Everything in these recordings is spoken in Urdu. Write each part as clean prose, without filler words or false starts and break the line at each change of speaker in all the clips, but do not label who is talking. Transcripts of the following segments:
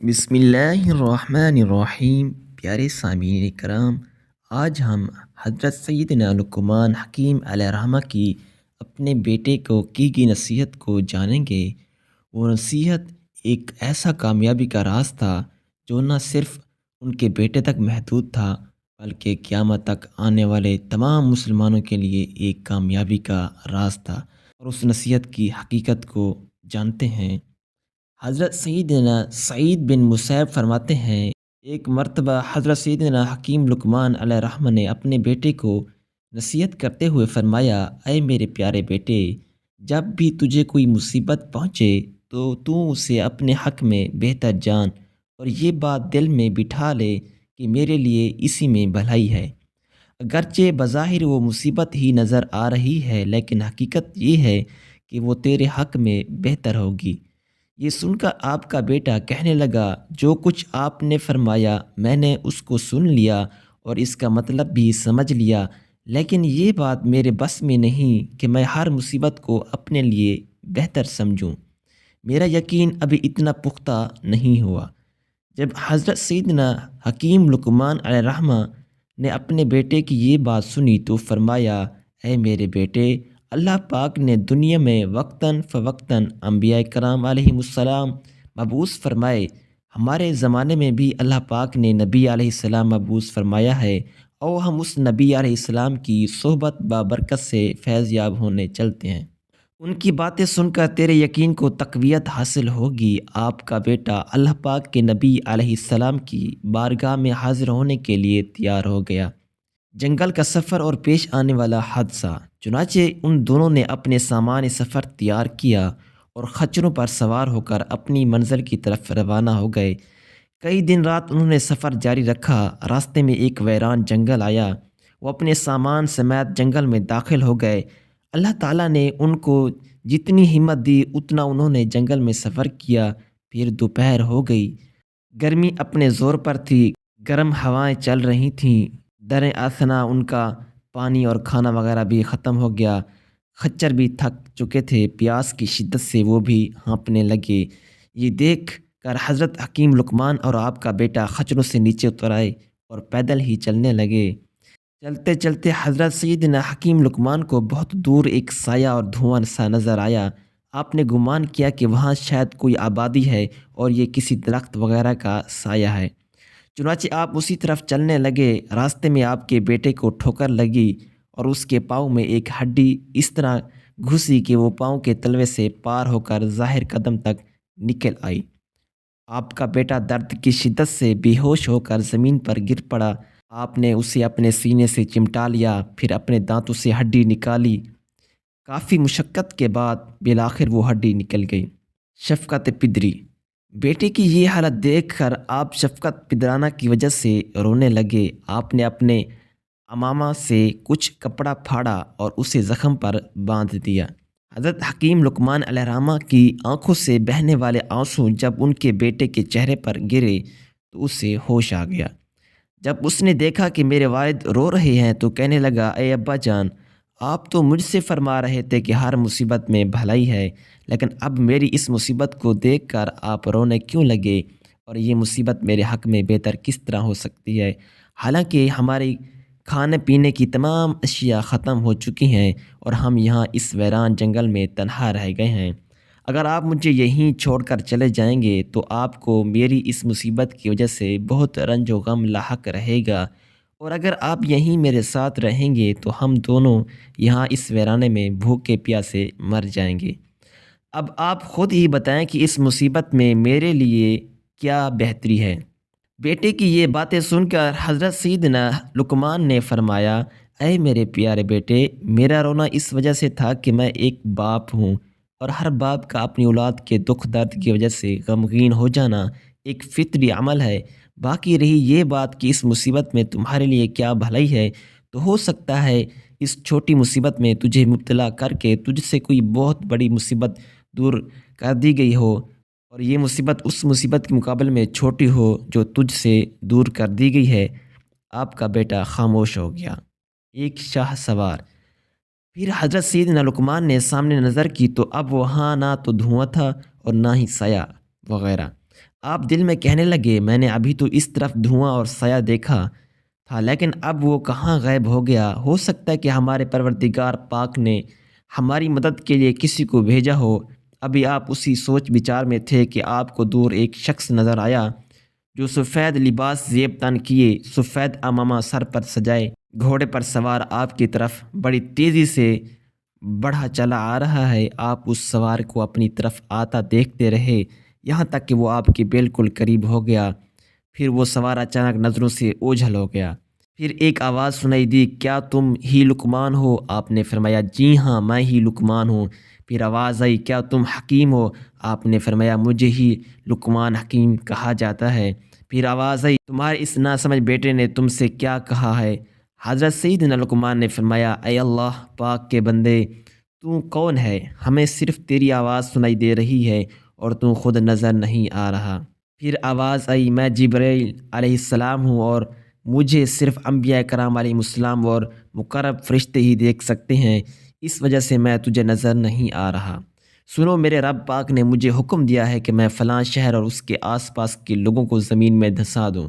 بسم اللہ الرحمن الرحیم۔ پیارے سامعین کرام، آج ہم حضرت سیدنا لقمان حکیم علیہ الرحمہ کی اپنے بیٹے کو کی گئی نصیحت کو جانیں گے۔ وہ نصیحت ایک ایسا کامیابی کا راز تھا جو نہ صرف ان کے بیٹے تک محدود تھا بلکہ قیامت تک آنے والے تمام مسلمانوں کے لیے ایک کامیابی کا راز تھا، اور اس نصیحت کی حقیقت کو جانتے ہیں۔ حضرت سیدنا سعید بن مسیب فرماتے ہیں، ایک مرتبہ حضرت سیدنا حکیم لقمان علیہ الرحمہ نے اپنے بیٹے کو نصیحت کرتے ہوئے فرمایا، اے میرے پیارے بیٹے، جب بھی تجھے کوئی مصیبت پہنچے تو اسے اپنے حق میں بہتر جان اور یہ بات دل میں بٹھا لے کہ میرے لیے اسی میں بھلائی ہے۔ اگرچہ بظاہر وہ مصیبت ہی نظر آ رہی ہے، لیکن حقیقت یہ ہے کہ وہ تیرے حق میں بہتر ہوگی۔ یہ سن کر آپ کا بیٹا کہنے لگا، جو کچھ آپ نے فرمایا میں نے اس کو سن لیا اور اس کا مطلب بھی سمجھ لیا، لیکن یہ بات میرے بس میں نہیں کہ میں ہر مصیبت کو اپنے لیے بہتر سمجھوں۔ میرا یقین ابھی اتنا پختہ نہیں ہوا۔ جب حضرت سیدنا حکیم لقمان علیہ الرحمہ نے اپنے بیٹے کی یہ بات سنی تو فرمایا، اے میرے بیٹے، اللہ پاک نے دنیا میں وقتاً فوقتاً انبیاء کرام علیہم السلام مبعوث فرمائے۔ ہمارے زمانے میں بھی اللہ پاک نے نبی علیہ السلام مبعوث فرمایا ہے، اور ہم اس نبی علیہ السلام کی صحبت بابرکت سے فیض یاب ہونے چلتے ہیں۔ ان کی باتیں سن کر تیرے یقین کو تقویت حاصل ہوگی۔ آپ کا بیٹا اللہ پاک کے نبی علیہ السلام کی بارگاہ میں حاضر ہونے کے لیے تیار ہو گیا۔ جنگل کا سفر اور پیش آنے والا حادثہ۔ چنانچہ ان دونوں نے اپنے سامان سفر تیار کیا اور خچروں پر سوار ہو کر اپنی منزل کی طرف روانہ ہو گئے۔ کئی دن رات انہوں نے سفر جاری رکھا۔ راستے میں ایک ویران جنگل آیا۔ وہ اپنے سامان سمیت جنگل میں داخل ہو گئے۔ اللہ تعالیٰ نے ان کو جتنی ہمت دی اتنا انہوں نے جنگل میں سفر کیا۔ پھر دوپہر ہو گئی۔ گرمی اپنے زور پر تھی، گرم ہوائیں چل رہی تھیں۔ در اثنا ان کا پانی اور کھانا وغیرہ بھی ختم ہو گیا۔ خچر بھی تھک چکے تھے، پیاس کی شدت سے وہ بھی ہانپنے لگے۔ یہ دیکھ کر حضرت حکیم لقمان اور آپ کا بیٹا خچروں سے نیچے اتر آئے اور پیدل ہی چلنے لگے۔ چلتے چلتے حضرت سیدنا حکیم لقمان کو بہت دور ایک سایہ اور دھواں سا نظر آیا۔ آپ نے گمان کیا کہ وہاں شاید کوئی آبادی ہے اور یہ کسی درخت وغیرہ کا سایہ ہے۔ چنانچہ آپ اسی طرف چلنے لگے۔ راستے میں آپ کے بیٹے کو ٹھوکر لگی اور اس کے پاؤں میں ایک ہڈی اس طرح گھسی کہ وہ پاؤں کے تلوے سے پار ہو کر ظاہر قدم تک نکل آئی۔ آپ کا بیٹا درد کی شدت سے بے ہوش ہو کر زمین پر گر پڑا۔ آپ نے اسے اپنے سینے سے چمٹا لیا، پھر اپنے دانتوں سے ہڈی نکالی۔ کافی مشقت کے بعد بالآخر وہ ہڈی نکل گئی۔ شفقت پدری۔ بیٹے کی یہ حالت دیکھ کر آپ شفقت پدرانہ کی وجہ سے رونے لگے۔ آپ نے اپنے عمامہ سے کچھ کپڑا پھاڑا اور اسے زخم پر باندھ دیا۔ حضرت حکیم لقمان علیہ الرحمہ کی آنکھوں سے بہنے والے آنسو جب ان کے بیٹے کے چہرے پر گرے تو اسے ہوش آ گیا۔ جب اس نے دیکھا کہ میرے والد رو رہے ہیں تو کہنے لگا، اے ابا جان، آپ تو مجھ سے فرما رہے تھے کہ ہر مصیبت میں بھلائی ہے، لیکن اب میری اس مصیبت کو دیکھ کر آپ رونے کیوں لگے؟ اور یہ مصیبت میرے حق میں بہتر کس طرح ہو سکتی ہے؟ حالانکہ ہماری کھانے پینے کی تمام اشیاء ختم ہو چکی ہیں اور ہم یہاں اس ویران جنگل میں تنہا رہ گئے ہیں۔ اگر آپ مجھے یہیں چھوڑ کر چلے جائیں گے تو آپ کو میری اس مصیبت کی وجہ سے بہت رنج و غم لاحق رہے گا، اور اگر آپ یہیں میرے ساتھ رہیں گے تو ہم دونوں یہاں اس ویرانے میں بھوکے پیاسے مر جائیں گے۔ اب آپ خود ہی بتائیں کہ اس مصیبت میں میرے لیے کیا بہتری ہے؟ بیٹے کی یہ باتیں سن کر حضرت سیدنا لقمان نے فرمایا، اے میرے پیارے بیٹے، میرا رونا اس وجہ سے تھا کہ میں ایک باپ ہوں، اور ہر باپ کا اپنی اولاد کے دکھ درد کی وجہ سے غمگین ہو جانا ایک فطری عمل ہے۔ باقی رہی یہ بات کہ اس مصیبت میں تمہارے لیے کیا بھلائی ہے، تو ہو سکتا ہے اس چھوٹی مصیبت میں تجھے مبتلا کر کے تجھ سے کوئی بہت بڑی مصیبت دور کر دی گئی ہو، اور یہ مصیبت اس مصیبت کے مقابلے میں چھوٹی ہو جو تجھ سے دور کر دی گئی ہے۔ آپ کا بیٹا خاموش ہو گیا۔ ایک شاہ سوار۔ پھر حضرت سیدنا لقمان نے سامنے نظر کی تو اب وہاں نہ تو دھواں تھا اور نہ ہی سایہ وغیرہ۔ آپ دل میں کہنے لگے میں نے ابھی تو اس طرف دھواں اور سایہ دیکھا تھا، لیکن اب وہ کہاں غائب ہو گیا؟ ہو سکتا ہے کہ ہمارے پروردگار پاک نے ہماری مدد کے لیے کسی کو بھیجا ہو۔ ابھی آپ اسی سوچ بچار میں تھے کہ آپ کو دور ایک شخص نظر آیا جو سفید لباس زیب تن کیے، سفید امامہ سر پر سجائے، گھوڑے پر سوار آپ کی طرف بڑی تیزی سے بڑھا چلا آ رہا ہے۔ آپ اس سوار کو اپنی طرف آتا دیکھتے رہے یہاں تک کہ وہ آپ کے بالکل قریب ہو گیا۔ پھر وہ سوار اچانک نظروں سے اوجھل ہو گیا۔ پھر ایک آواز سنائی دی، کیا تم ہی لقمان ہو؟ آپ نے فرمایا جی ہاں میں ہی لقمان ہوں۔ پھر آواز آئی، کیا تم حکیم ہو؟ آپ نے فرمایا مجھے ہی لقمان حکیم کہا جاتا ہے۔ پھر آواز آئی، تمہارے اس ناسمجھ بیٹے نے تم سے کیا کہا ہے؟ حضرت سیدنا لقمان نے فرمایا، اے اللہ پاک کے بندے، تو کون ہے؟ ہمیں صرف تیری آواز سنائی دے رہی ہے اور تو خود نظر نہیں آ رہا۔ پھر آواز آئی، میں جبرائیل علیہ السلام ہوں اور مجھے صرف انبیاء کرام علیہ السلام اور مقرب فرشتے ہی دیکھ سکتے ہیں، اس وجہ سے میں تجھے نظر نہیں آ رہا۔ سنو، میرے رب پاک نے مجھے حکم دیا ہے کہ میں فلاں شہر اور اس کے آس پاس کے لوگوں کو زمین میں دھسا دوں۔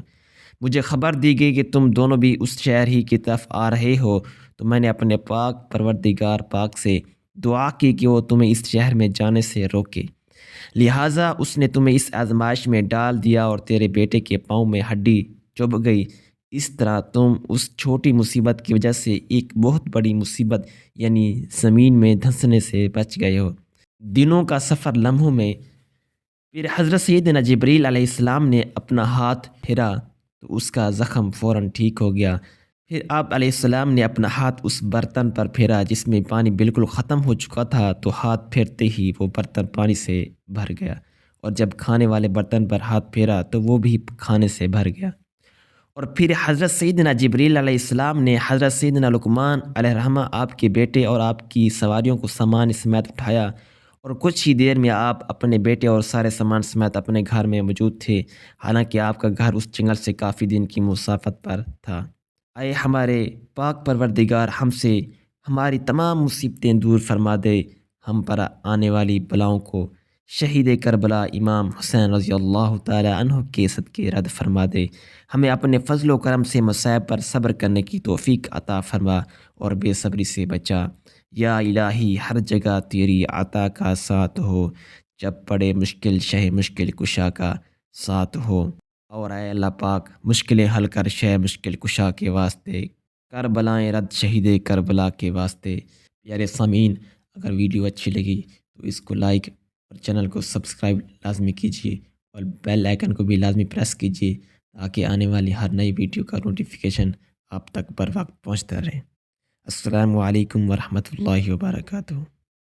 مجھے خبر دی گئی کہ تم دونوں بھی اس شہر ہی کی طرف آ رہے ہو، تو میں نے اپنے پاک پروردگار پاک سے دعا کی کہ وہ تمہیں اس شہر میں جانے سے روکے، لہٰذا اس نے تمہیں اس آزمائش میں ڈال دیا اور تیرے بیٹے کے پاؤں میں ہڈی چبھ گئی۔ اس طرح تم اس چھوٹی مصیبت کی وجہ سے ایک بہت بڑی مصیبت یعنی زمین میں دھنسنے سے بچ گئے ہو۔ دنوں کا سفر لمحوں میں۔ پھر حضرت سیدنا جبریل علیہ السلام نے اپنا ہاتھ پھیرا تو اس کا زخم فوراً ٹھیک ہو گیا۔ پھر آپ علیہ السلام نے اپنا ہاتھ اس برتن پر پھیرا جس میں پانی بالکل ختم ہو چکا تھا، تو ہاتھ پھیرتے ہی وہ برتن پانی سے بھر گیا، اور جب کھانے والے برتن پر ہاتھ پھیرا تو وہ بھی کھانے سے بھر گیا۔ اور پھر حضرت سیدنا جبریل علیہ السلام نے حضرت سیدنا لقمان علیہ الرحمہ آپ کے بیٹے اور آپ کی سواریوں کو سامان سمیت اٹھایا، اور کچھ ہی دیر میں آپ اپنے بیٹے اور سارے سامان سمیت اپنے گھر میں موجود تھے، حالانکہ آپ کا گھر اس جنگل سے کافی دن کی مسافت پر تھا۔ اے ہمارے پاک پروردگار، ہم سے ہماری تمام مصیبتیں دور فرما دے، ہم پر آنے والی بلاؤں کو شہید کربلا امام حسین رضی اللہ تعالی عنہ کے صدقے رد فرما دے، ہمیں اپنے فضل و کرم سے مصائب پر صبر کرنے کی توفیق عطا فرما اور بے صبری سے بچا۔ یا الہی، ہر جگہ تیری عطا کا ساتھ ہو، جب پڑے مشکل شہ مشکل کشا کا ساتھ ہو، اور اے اللہ پاک مشکلیں حل کر شہ مشکل کشا کے واسطے، کربلائیں رد شہید کربلا کے واسطے۔ پیارے سامعین، اگر ویڈیو اچھی لگی تو اس کو لائک اور چینل کو سبسکرائب لازمی کیجیے، اور بیل آئیکن کو بھی لازمی پریس کیجیے تاکہ آنے والی ہر نئی ویڈیو کا نوٹیفیکیشن آپ تک بر وقت پہنچتا رہے۔ السلام علیکم ورحمۃ اللہ وبرکاتہ۔